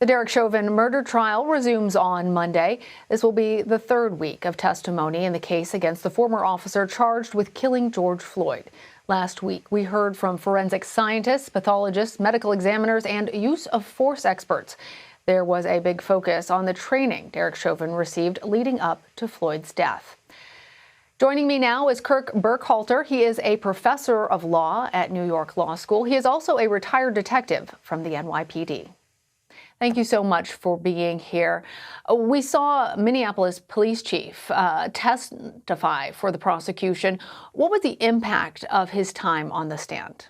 The Derek Chauvin murder trial resumes on Monday. This will be the third week of testimony in the case against the former officer charged with killing George Floyd. Last week, we heard from forensic scientists, pathologists, medical examiners, and use of force experts. There was a big focus on the training Derek Chauvin received leading up to Floyd's death. Joining me now is Kirk Burkhalter. He is a professor of law at New York Law School. He is also a retired detective from the NYPD. Thank you so much for being here. We saw Minneapolis Police Chief testify for the prosecution. What was the impact of his time on the stand?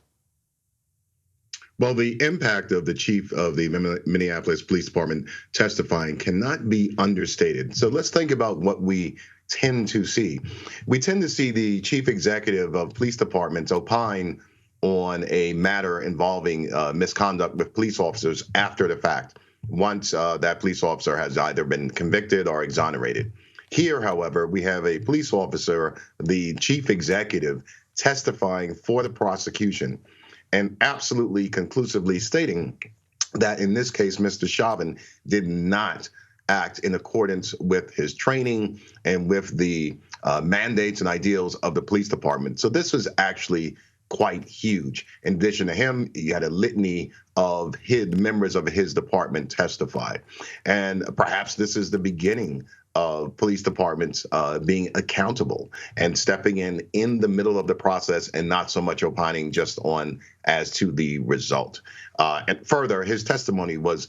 Well, the impact of the chief of the Minneapolis Police Department testifying cannot be understated. So let's think about what we tend to see. We tend to see the chief executive of police departments opine on a matter involving misconduct with police officers after the fact, once that police officer has either been convicted or exonerated. Here, however, we have a police officer, the chief executive, testifying for the prosecution and absolutely conclusively stating that in this case, Mr. Chauvin did not act in accordance with his training and with the mandates and ideals of the police department. So this was actually quite huge. In addition to him, you had a litany of members of his department testify. And perhaps this is the beginning of police departments being accountable and stepping in the middle of the process and not so much opining just on as to the result. And further, his testimony was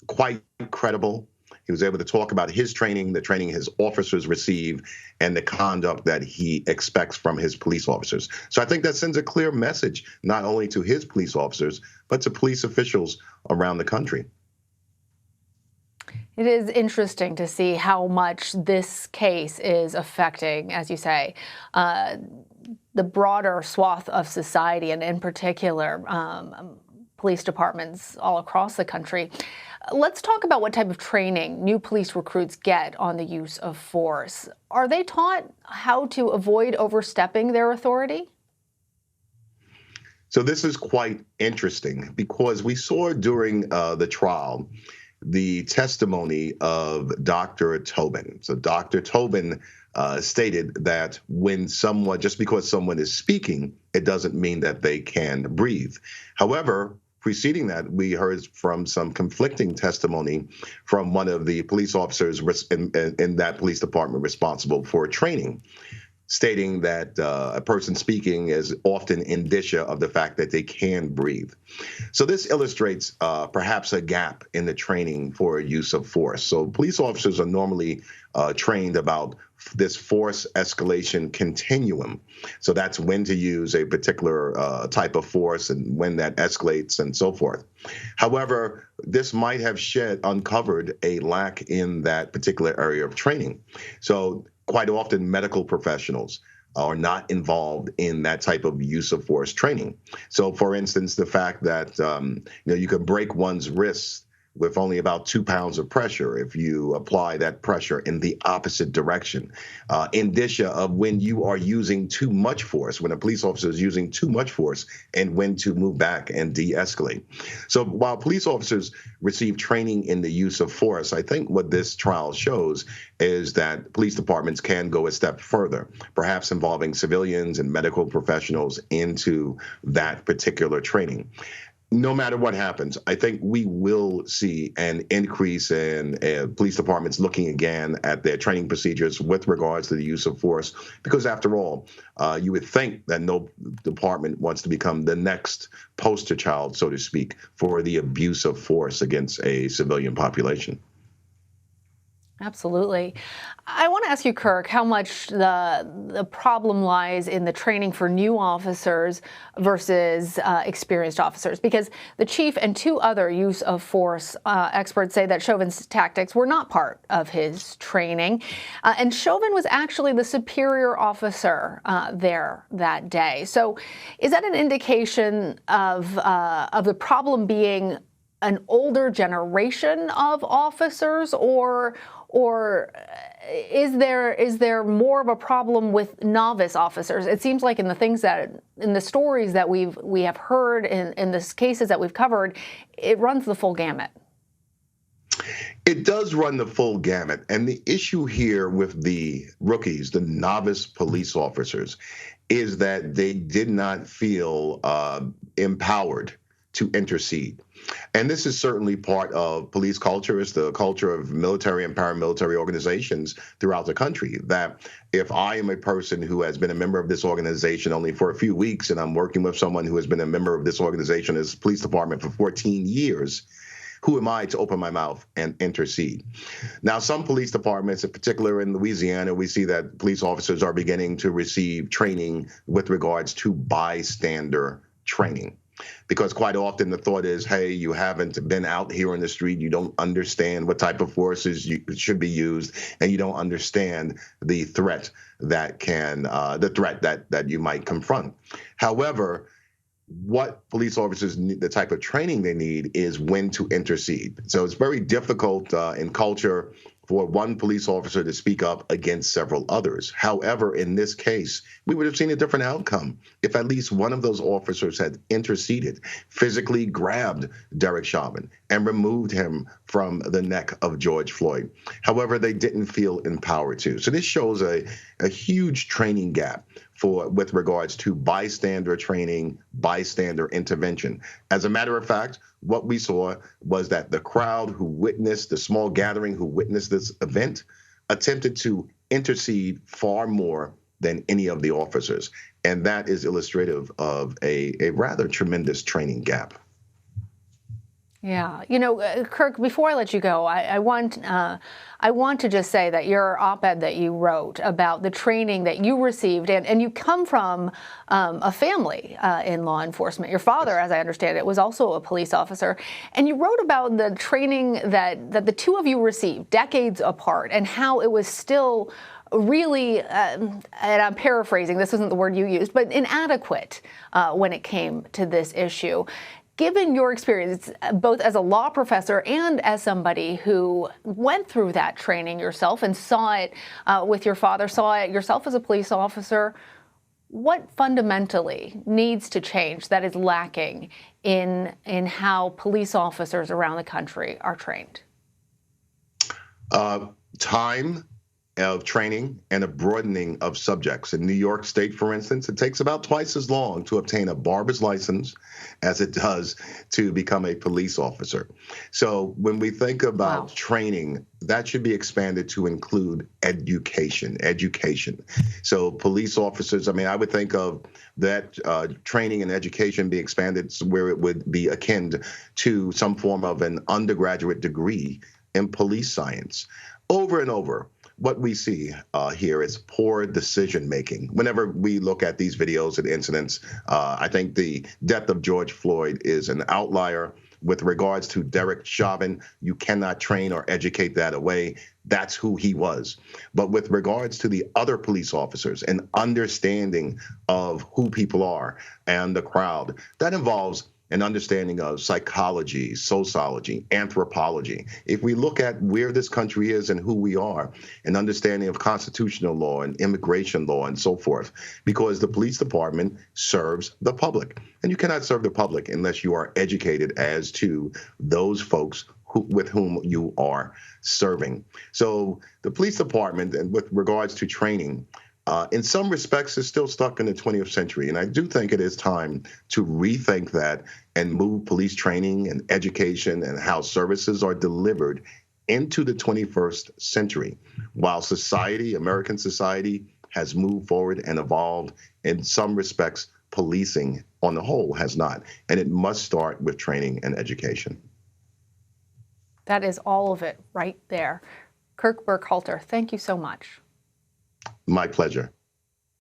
quite credible. He was able to talk about his training, the training his officers receive, and the conduct that he expects from his police officers. So I think that sends a clear message, not only to his police officers, but to police officials around the country. It is interesting to see how much this case is affecting, as you say, the broader swath of society, and in particular, police departments all across the country. Let's talk about what type of training new police recruits get on the use of force. Are they taught how to avoid overstepping their authority? So this is quite interesting because we saw during the trial the testimony of Dr. Chauvin. So Dr. Chauvin stated that just because someone is speaking, it doesn't mean that they can breathe. However, preceding that, we heard from some conflicting testimony from one of the police officers in that police department responsible for training, stating that a person speaking is often indicia of the fact that they can breathe. So this illustrates perhaps a gap in the training for use of force. So police officers are normally trained about this force escalation continuum. So that's when to use a particular type of force and when that escalates and so forth. However, this might have uncovered a lack in that particular area of training. So quite often medical professionals are not involved in that type of use of force training. So for instance, the fact that you can break one's wrist with only about 2 pounds of pressure if you apply that pressure in the opposite direction. Indicia of when you are using too much force, when a police officer is using too much force, and when to move back and de-escalate. So while police officers receive training in the use of force, I think what this trial shows is that police departments can go a step further, perhaps involving civilians and medical professionals into that particular training. No matter what happens, I think we will see an increase in police departments looking again at their training procedures with regards to the use of force, because after all, you would think that no department wants to become the next poster child, so to speak, for the abuse of force against a civilian population. Absolutely. I want to ask you, Kirk, how much the problem lies in the training for new officers versus experienced officers, because the chief and 2 other use of force experts say that Chauvin's tactics were not part of his training. And Chauvin was actually the superior officer there that day. So is that an indication of the problem being an older generation of officers, or is there more of a problem with novice officers? It seems like in the stories that we have heard in the cases that we've covered, it runs the full gamut. It does run the full gamut. And the issue here with the rookies, the novice police officers, is that they did not feel empowered to intercede. And this is certainly part of police culture. It's the culture of military and paramilitary organizations throughout the country, that if I am a person who has been a member of this organization only for a few weeks and I'm working with someone who has been a member of this organization, this police department, for 14 years, who am I to open my mouth and intercede? Now, some police departments, in particular in Louisiana, we see that police officers are beginning to receive training with regards to bystander training. Because quite often the thought is, hey, you haven't been out here in the street, you don't understand what type of forces should be used, and you don't understand the threat that that you might confront. However, what police officers need, the type of training they need, is when to intercede. So it's very difficult in culture for one police officer to speak up against several others. However, in this case, we would have seen a different outcome if at least one of those officers had interceded, physically grabbed Derek Chauvin and removed him from the neck of George Floyd. However, they didn't feel empowered to. So this shows a huge training gap with regards to bystander training, bystander intervention. As a matter of fact, what we saw was that the crowd who witnessed, the small gathering who witnessed this event, attempted to intercede far more than any of the officers. And that is illustrative of a rather tremendous training gap. Yeah, Kirk, before I let you go, I want to just say that your op-ed that you wrote about the training that you received, and you come from a family in law enforcement. Your father, as I understand it, was also a police officer, and you wrote about the training that the two of you received decades apart, and how it was still really, and I'm paraphrasing, this isn't the word you used, but inadequate when it came to this issue. Given your experience, both as a law professor and as somebody who went through that training yourself and saw it with your father, saw it yourself as a police officer, what fundamentally needs to change that is lacking in how police officers around the country are trained? Time of training and a broadening of subjects. In New York State, for instance, it takes about twice as long to obtain a barber's license as it does to become a police officer. So when we think about training, that should be expanded to include education. So police officers, I would think of that training and education be expanded where it would be akin to some form of an undergraduate degree in police science. Over and over, what we see here is poor decision making. Whenever we look at these videos and incidents, I think the death of George Floyd is an outlier. With regards to Derek Chauvin, you cannot train or educate that away. That's who he was. But with regards to the other police officers and understanding of who people are and the crowd, that involves an understanding of psychology, sociology, anthropology. If we look at where this country is and who we are, an understanding of constitutional law and immigration law and so forth, because the police department serves the public. And you cannot serve the public unless you are educated as to those folks with whom you are serving. So the police department, and with regards to training, in some respects, is still stuck in the 20th century. And I do think it is time to rethink that and move police training and education and how services are delivered into the 21st century. While society, American society, has moved forward and evolved, in some respects, policing on the whole has not. And it must start with training and education. That is all of it right there. Kirk Burkhalter, thank you so much. My pleasure.